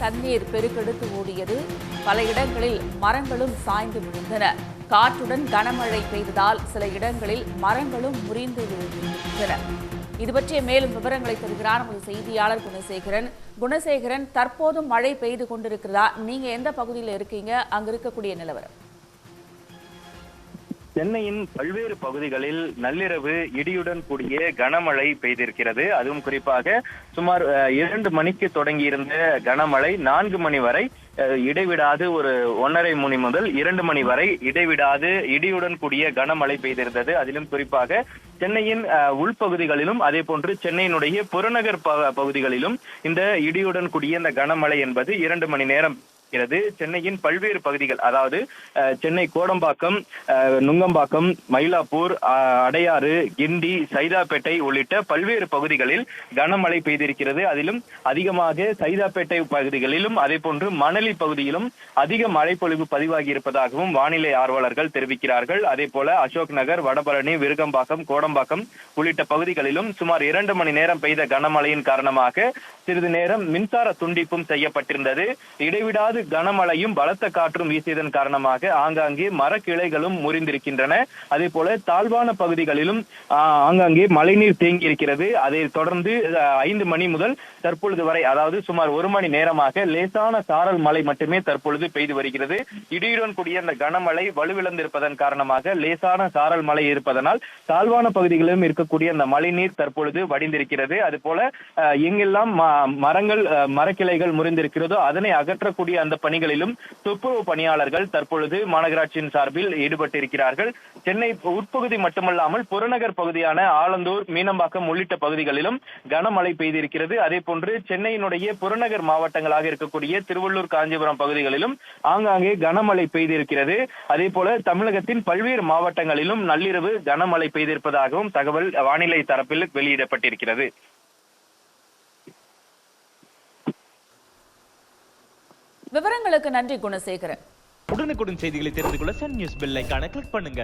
தண்ணீர் பெருக்கெடுத்து ஓடியது. பல இடங்களில் மரங்களும் சாய்ந்து விழுந்தன. காற்றுடன் கனமழை பெய்ததால் சில இடங்களில் மரங்களும் முறிந்து விழுகின்றன. இது பற்றிய மேலும் விவரங்களை தருகிறார் நமது செய்தியாளர் குணசேகரன். குணசேகரன், தற்போதும் மழை பெய்து கொண்டிருக்கிறதா? நீங்க எந்த பகுதியில் இருக்கீங்க? அங்க இருக்கக்கூடிய நிலவரம்? சென்னையின் பல்வேறு பகுதிகளில் நள்ளிரவு இடியுடன் கூடிய கனமழை பெய்திருக்கிறது. அதுவும் குறிப்பாக சுமார் 2 மணிக்கு தொடங்கியிருந்த கனமழை 4 மணி வரை இடைவிடாது ஒரு 1:30 மணி முதல் 2 மணி வரை இடைவிடாது இடியுடன் கூடிய கனமழை பெய்திருந்தது. அதிலும் குறிப்பாக சென்னையின் உள்பகுதிகளிலும் அதே போன்று சென்னையினுடைய புறநகர் பகுதிகளிலும் இந்த இடியுடன் கூடிய இந்த கனமழை என்பது 2 மணி நேரம். சென்னையின் பல்வேறு பகுதிகள், அதாவது சென்னை கோடம்பாக்கம், நுங்கம்பாக்கம், மயிலாப்பூர், அடையாறு, கிண்டி, சைதாப்பேட்டை உள்ளிட்ட பல்வேறு பகுதிகளில் கனமழை பெய்திருக்கிறது. அதிலும் அதிகமாக சைதாப்பேட்டை பகுதிகளிலும் அதே போன்று மணலி பகுதியிலும் அதிக மழைப்பொழிவு பதிவாகி இருப்பதாகவும் வானிலை ஆர்வலர்கள் தெரிவிக்கிறார்கள். அதே போல அசோக் நகர், வடபழனி, விருகம்பாக்கம், கோடம்பாக்கம் உள்ளிட்ட பகுதிகளிலும் சுமார் 2 மணி நேரம் பெய்த கனமழையின் காரணமாக சிறிது நேரம் மின்சார துண்டிப்பும் செய்யப்பட்டிருந்தது. இடைவிடாது கனமழையும் பலத்த காற்றும் வீசியதன் காரணமாக ஆங்காங்கே மரக்கிளைகளும் முறிந்திருக்கின்றன. அதே போல தாழ்வான பகுதிகளிலும் ஆங்காங்கே மழைநீர் தேங்கி இருக்கிறது. அதை தொடர்ந்து 5 மணி முதல் தற்பொழுது வரை, அதாவது சுமார் 1 மணி நேரமாக லேசான சாரல் மழை மட்டுமே தற்பொழுது பெய்து வருகிறது. இடியுடன் கூடிய அந்த கனமழை வலுவிழந்திருப்பதன் காரணமாக லேசான சாரல் மழை இருப்பதனால் தாழ்வான பகுதிகளிலும் இருக்கக்கூடிய அந்த மழைநீர் தற்பொழுது வடிந்திருக்கிறது. அது போல எங்கெல்லாம் மரங்கள் மரக்கிளைகள் முறிந்திருக்கிறதோ அதனை அகற்றக்கூடிய அந்த பணிகளிலும் துப்புரவு பணியாளர்கள் தற்பொழுது மாநகராட்சியின் சார்பில் ஈடுபட்டிருக்கிறார்கள். சென்னை உட்பகுதி மட்டுமல்லாமல் புறநகர் பகுதியான ஆலந்தூர், மீனம்பாக்கம் உள்ளிட்ட பகுதிகளிலும் கனமழை பெய்திருக்கிறது. அதே போன்று சென்னையினுடைய புறநகர் மாவட்டங்களாக இருக்கக்கூடிய திருவள்ளூர், காஞ்சிபுரம் பகுதிகளிலும் ஆங்காங்கே கனமழை பெய்திருக்கிறது. அதே போல தமிழகத்தின் பல்வேறு மாவட்டங்களிலும் நள்ளிரவு கனமழை பெய்திருப்பதாகவும் தகவல் வானிலை தரப்பில் வெளியிடப்பட்டிருக்கிறது. விவரங்களுக்கு நன்றி குணசேகரன். உடனுக்குடன் செய்திகளை தெரிந்து கொள்ள சன் நியூஸ் பெல் ஐகானை கிளிக் பண்ணுங்க.